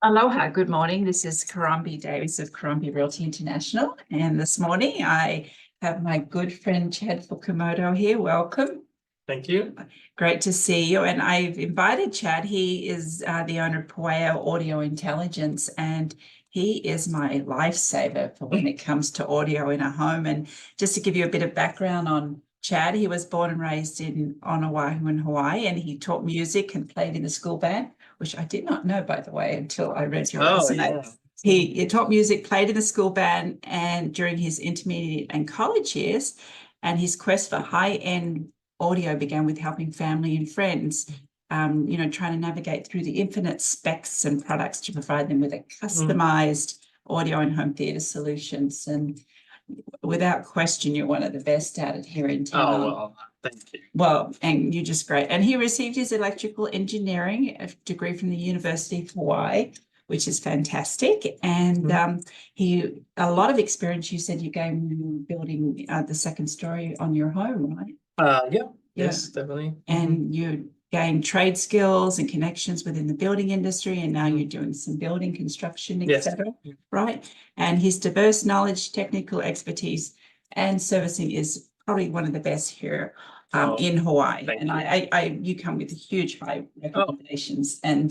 Aloha, good morning. This is Caron B Davis of Caron B Realty International. And this morning I have my good friend Chad Fukumoto here. Welcome. Thank you. Great to see you. And I've invited Chad. He is the owner of Pueo Audio Intelligence, and he is my lifesaver for when it comes to audio in a home. And just to give you a bit of background on Chad, he was born and raised on Oahu in Hawaii, and he taught music and played in the school band, which I did not know, by the way, until I read your resume. Yeah. He taught music, played in the school band, and during his intermediate and college years, and his quest for high-end audio began with helping family and friends, trying to navigate through the infinite specs and products to provide them with a customized audio and home theater solutions. And without question, you're one of the best at it here in town. Oh, well, thank you. Well, and you're just great. And he received his electrical engineering degree from the University of Hawaii, which is fantastic. And he a lot of experience. You said you gained building the second story on your home, right? Yes, definitely. And you gained trade skills and connections within the building industry, and now you're doing some building construction, etc. Right? And his diverse knowledge, technical expertise, and servicing is probably one of the best here in Hawaii. And you come with huge high recommendations. And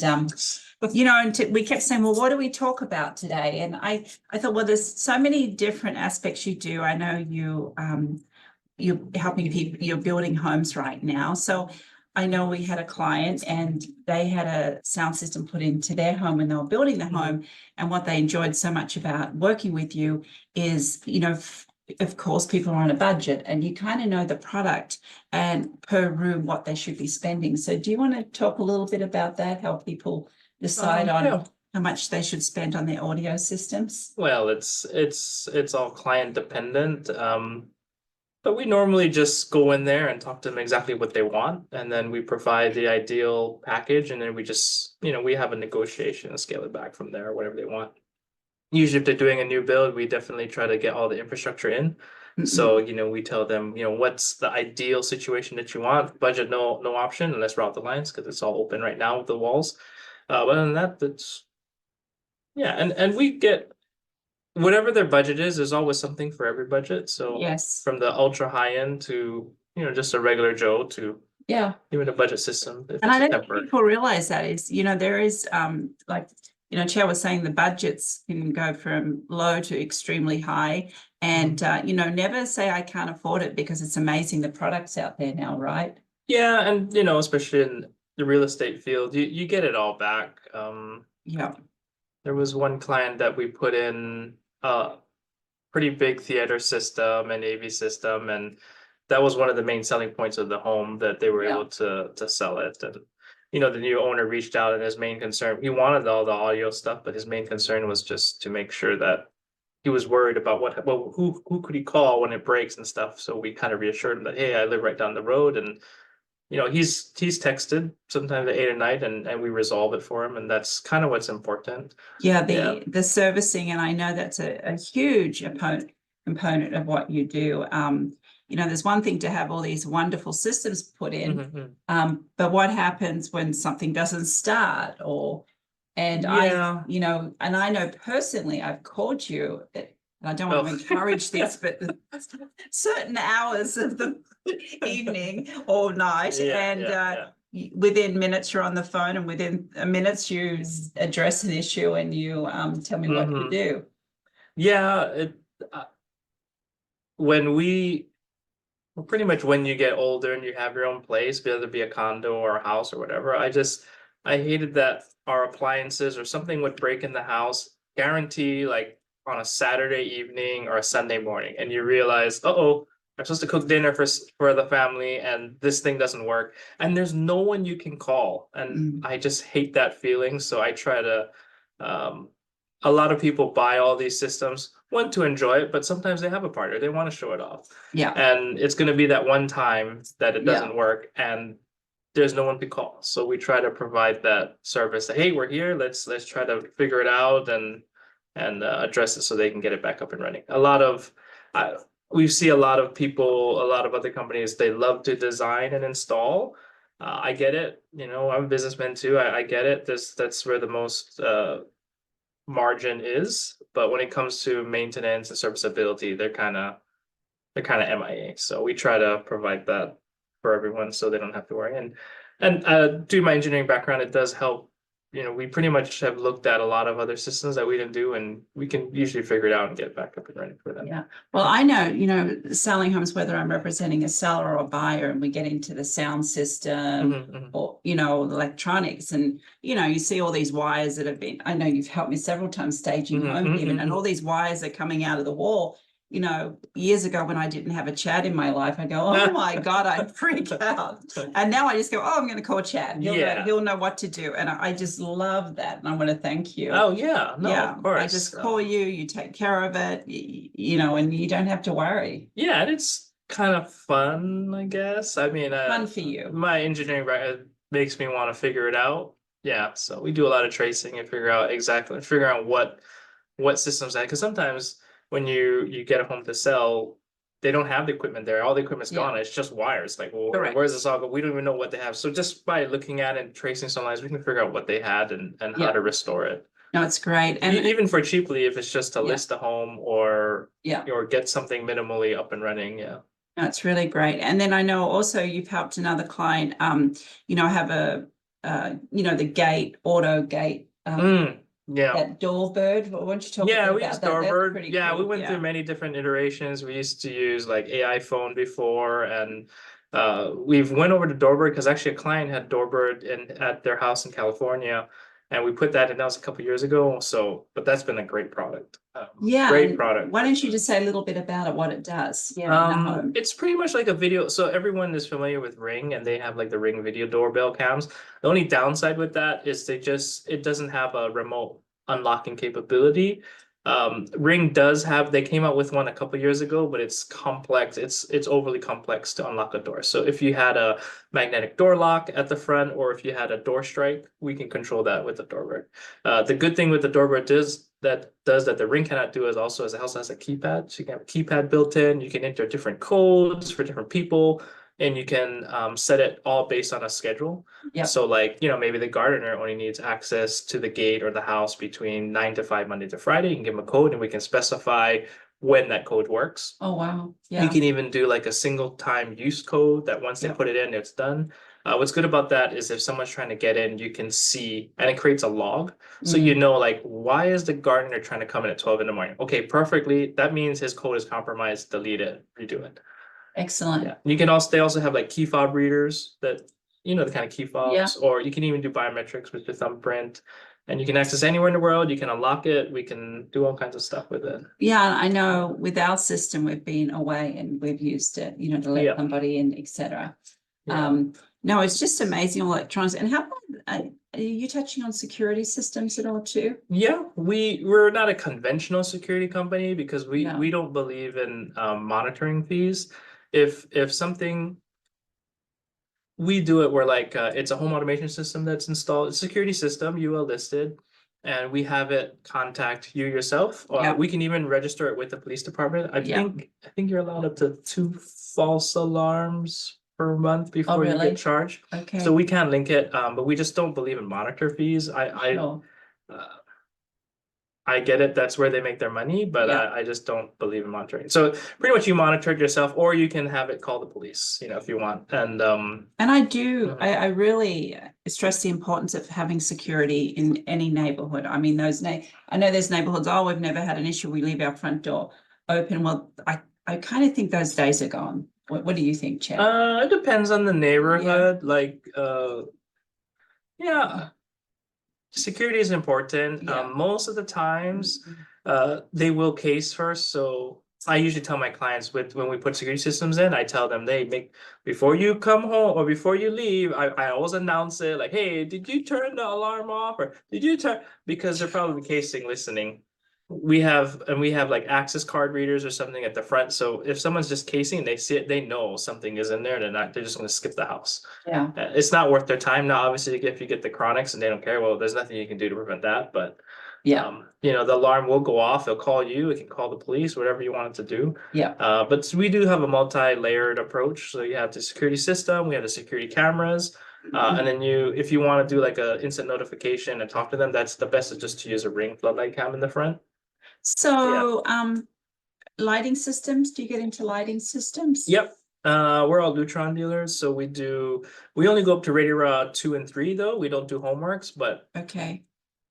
we kept saying, well, what do we talk about today? And I thought, well, there's so many different aspects you do. I know you're helping people, you're building homes right now. So I know we had a client and they had a sound system put into their home when they were building the home. And what they enjoyed so much about working with you is, of course, people are on a budget and you kind of know the product and per room what they should be spending. So do you want to talk a little bit about that, help people decide on how much they should spend on their audio systems? Well, it's all client dependent. But we normally just go in there and talk to them exactly what they want, and then we provide the ideal package, and then we just, we have a negotiation and scale it back from there, whatever they want. Usually if they're doing a new build, we definitely try to get all the infrastructure in. So, we tell them, what's the ideal situation that you want. Budget, no option unless route the lines, because it's all open right now with the walls. But other than that, and we get whatever their budget is, there's always something for every budget. So yes, from the ultra high end to, just a regular Joe to even a budget system. And I don't think people realize that is, there is Chair was saying the budgets can go from low to extremely high. And, never say I can't afford it, because it's amazing the products out there now, right? Yeah. And, especially in the real estate field, you get it all back. There was one client that we put in a pretty big theater system and AV system, and that was one of the main selling points of the home, that they were able to sell it. And the new owner reached out, and his main concern, he wanted all the audio stuff, but his main concern was just to make sure that he was worried about who could he call when it breaks and stuff. So we kind of reassured him that, hey, I live right down the road, and he's texted sometimes at 8 at night, and we resolve it for him, and that's kind of what's important. The servicing, and I know that's a huge component of what you do. There's one thing to have all these wonderful systems put in, but what happens when something doesn't start? I know personally, I've called you, and I don't want to encourage this, but certain hours of the evening or night, within minutes you're on the phone, and within minutes you address an issue and you tell me what to do. Pretty much when you get older and you have your own place, whether it be a condo or a house or whatever, I hated that our appliances or something would break in the house, guarantee like on a Saturday evening or a Sunday morning, and you realize, I'm supposed to cook dinner for the family and this thing doesn't work, and there's no one you can call. And I just hate that feeling. So I try to, a lot of people buy all these systems, one, to enjoy it, but sometimes they have a partner, they want to show it off. And it's going to be that one time that it doesn't work, and there's no one to call. So we try to provide that service that, hey, we're here, let's try to figure it out and address it so they can get it back up and running. We see a lot of people, a lot of other companies, they love to design and install. I get it. I'm a businessman too. I get it. That's where the most margin is, but when it comes to maintenance and serviceability, they're kind of MIA. So we try to provide that for everyone so they don't have to worry. And due to my engineering background, it does help. You know, we pretty much have looked at a lot of other systems that we didn't do, and we can usually figure it out and get back up and running for them. Yeah. Well, I know, you know, selling homes, whether I'm representing a seller or buyer, and we get into the sound system or, you know, electronics, and, you know, you see all these wires that have been, I know you've helped me several times staging home even, and all these wires are coming out of the wall. You know, years ago when I didn't have a Chad in my life, I go, oh my God, I'd freak out. And now I just go, oh, I'm going to call Chad. He'll know what to do. And I just love that. And I want to thank you. Oh, yeah. No, of course. I just call you, you take care of it, you know, and you don't have to worry. Yeah, and it's kind of fun, I guess. I mean, fun for you. My engineering makes me want to figure it out. Yeah, so we do a lot of tracing and figure out what systems that, because sometimes when you get a home to sell, they don't have the equipment there. All the equipment's gone. It's just wires. Like, well, where's this all go? We don't even know what they have. So just by looking at it and tracing some lines, we can figure out what they had and how to restore it. No, it's great. And even for cheaply, if it's just to list a home or get something minimally up and running. Yeah. That's really great. And then I know also you've helped another client, you know, have you know, the auto gate. That doorbird. Why don't you talk about that? We used doorbird. Yeah, cool. We went through many different iterations. We used to use like AI phone before, and we've went over to doorbird because actually a client had doorbird at their house in California, and we put that in. That was a couple years ago. So, but that's been a great product. Great product. Why don't you just say a little bit about it, what it does? It's pretty much like a video. So everyone is familiar with Ring, and they have like the Ring video doorbell cams. The only downside with that is it doesn't have a remote unlocking capability. Ring does have, they came out with one a couple years ago, but it's complex. It's overly complex to unlock a door. So if you had a magnetic door lock at the front, or if you had a door strike, we can control that with the doorbird. The good thing with the doorbird is that the Ring cannot do is also, as it also has a keypad. So you can have a keypad built in. You can enter different codes for different people, and you can set it all based on a schedule. So like, you know, maybe the gardener only needs access to the gate or the house between 9 to 5, Monday to Friday. You can give them a code, and we can specify when that code works. Oh, wow. Yeah. You can even do like a single time use code that once they put it in, it's done. What's good about that is if someone's trying to get in, you can see, and it creates a log. So you know, like, why is the gardener trying to come in at 12 in the morning? Okay, perfectly. That means his code is compromised. Delete it, redo it. Excellent. Yeah. You can also, they also have like key fob readers that, you know, the kind of key fobs, or you can even do biometrics with your thumbprint, and you can access anywhere in the world. You can unlock it. We can do all kinds of stuff with it. Yeah, I know with our system, we've been away and we've used it, you know, to let somebody in, etc. No, it's just amazing electronics. And how about, are you touching on security systems at all too? Yeah, we're not a conventional security company because we don't believe in monitoring fees. If something, we do it where like it's a home automation system that's installed, it's a security system, UL listed, and we have it contact you yourself. Or we can even register it with the police department. I think you're allowed up to 2 false alarms per month before you get charged. Okay. So we can link it, but we just don't believe in monitor fees. I get it, that's where they make their money, but I just don't believe in monitoring. So pretty much you monitor it yourself, or you can have it call the police, you know, if you want. And I do, I really stress the importance of having security in any neighborhood. I mean, I know there's neighborhoods, oh, we've never had an issue, we leave our front door open. Well, I kind of think those days are gone. What do you think, Chad? It depends on the neighborhood. Like, security is important. Most of the times, they will case first. So I usually tell my clients when we put security systems in, I tell them before you come home or before you leave, I always announce it like, hey, did you turn the alarm off, or did you turn, because they're probably casing, listening. We have like access card readers or something at the front. So if someone's just casing, they see it, they know something is in there. They're just going to skip the house. Yeah. It's not worth their time. Now, obviously, if you get the chronics and they don't care, well, there's nothing you can do to prevent that. But you know, the alarm will go off. They'll call you. It can call the police, whatever you want it to do. Yeah. But we do have a multi-layered approach. So you have the security system. We have the security cameras. And then if you want to do like a instant notification and talk to them, that's the best is just to use a Ring floodlight cam in the front. So, lighting systems, do you get into lighting systems? Yep. We're all Lutron dealers, so we only go up to Rated 2 and 3 though. We don't do homeworks, but Okay,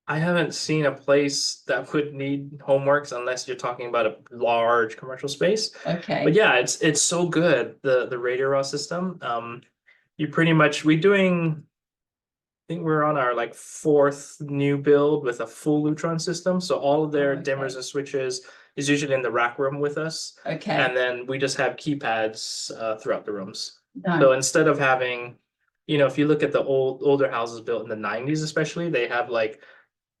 I haven't seen a place that would need homeworks unless you're talking about a large commercial space. okay. But yeah, it's so good, the Rated system. You pretty much I think we're on our like 4th new build with a full Lutron system. So all of their Okay. dimmers and switches is usually in the rack room with us. Okay. And then we just have keypads throughout the rooms. No. So instead of having, if you look at the older houses built in the 90s, especially, they have like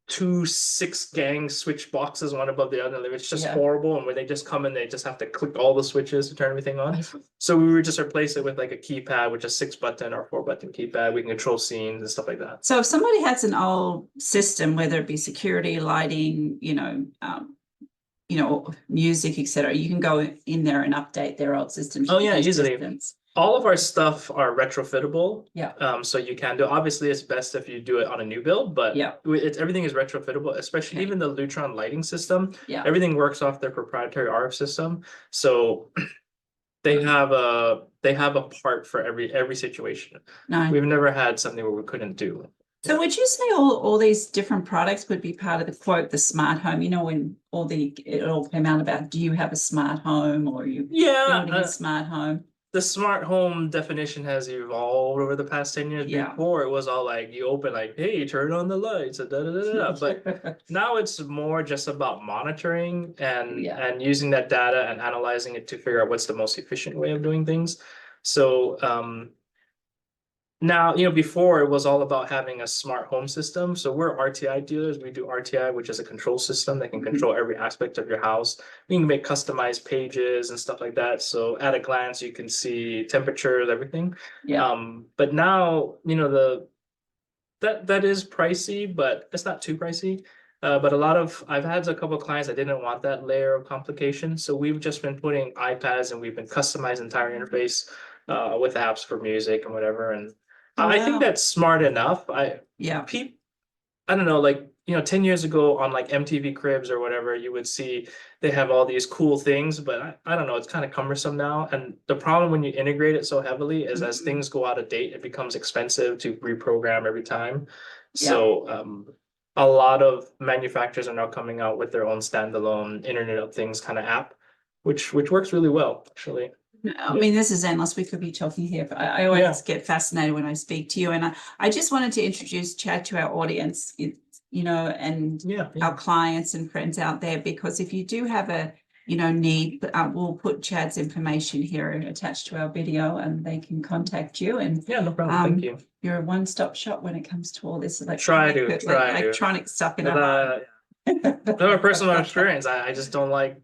2 6-gang switch boxes, one above the other. It's just horrible. And when they just come in, they just have to click all the switches to turn everything on. So we would just replace it with like a keypad, which is 6-button or 4-button keypad. We can control scenes and stuff like that. So if somebody has an old system, whether it be security, lighting, music, etc., you can go in there and update their old systems. Oh yeah, easily. All of our stuff are retrofittable. Yeah. So you can do. Obviously, it's best if you do it on a new build, but yeah, everything is retrofittable. Especially even the Lutron lighting system. Yeah. Everything works off their proprietary RF system. So they have a part for every situation. No. We've never had something where we couldn't do. So would you say all these different products would be part of the quote, the smart home? When it all came out about, do you have a smart home or are you building a smart home? The smart home definition has evolved over the past 10 years. Yeah. Before it was all like you open like, hey, turn on the lights, but now it's more just about monitoring and using that data and analyzing it to figure out what's the most efficient way of doing things. So now, before it was all about having a smart home system. So we're RTI dealers. We do RTI, which is a control system that can control every aspect of your house. We can make customized pages and stuff like that. So at a glance, you can see temperatures, everything. Yeah. But now, that is pricey, but it's not too pricey. But I've had a couple of clients that didn't want that layer of complication. So we've just been putting iPads and we've been customizing the entire interface with apps for music and whatever. And I think that's smart enough. I don't know, like 10 years ago on like MTV Cribs or whatever, you would see they have all these cool things, but I don't know, it's kind of cumbersome now. And the problem when you integrate it so heavily is as things go out of date, it becomes expensive to reprogram every time. So a lot of manufacturers are now coming out with their own standalone Internet of Things kind of app, which works really well, actually. I mean, this is endless. We could be talking here, but I always get fascinated when I speak to you. And I just wanted to introduce Chad to our audience, and our clients and friends out there, because if you do have a, need, we'll put Chad's information here attached to our video and they can contact you. And no problem. Thank you. You're a one-stop shop when it comes to all this electronic stuff in our home. From a personal experience, I just don't like,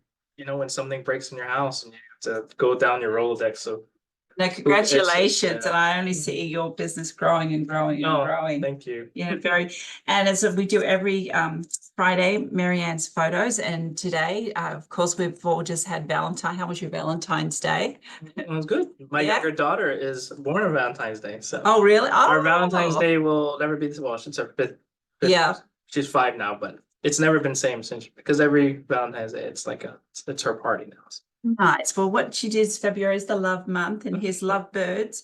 when something breaks in your house and you have to go down your Rolodex. So no, congratulations. And I only see your business growing and growing and growing. Thank you. Yeah, and as we do every Friday, Marianne's photos. And today, of course, we've all just had Valentine. How was your Valentine's Day? It was good. My younger daughter is born on Valentine's Day. So really? Our Valentine's Day will never be it's her fifth. Yeah. She's 5 now, but it's never been same since, because every Valentine's Day, it's like it's her party now. Nice. Well, what she did is February is the love month, and here's lovebirds,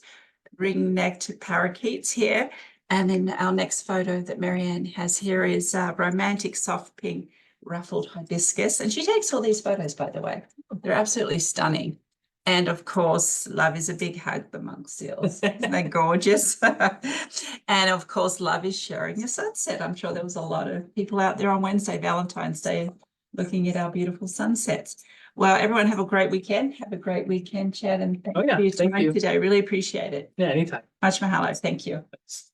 ring-necked parakeets here. And then our next photo that Marianne has here is romantic soft pink ruffled hibiscus. And she takes all these photos, by the way. They're absolutely stunning. And of course, love is a big hug, the monk seals. Isn't that gorgeous? And of course, love is sharing a sunset. I'm sure there was a lot of people out there on Wednesday, Valentine's Day, looking at our beautiful sunsets. Well, everyone have a great weekend. Have a great weekend, Chad. And thank you for your time today. Really appreciate it. Yeah, anytime. Much mahalo. Thank you. Thanks.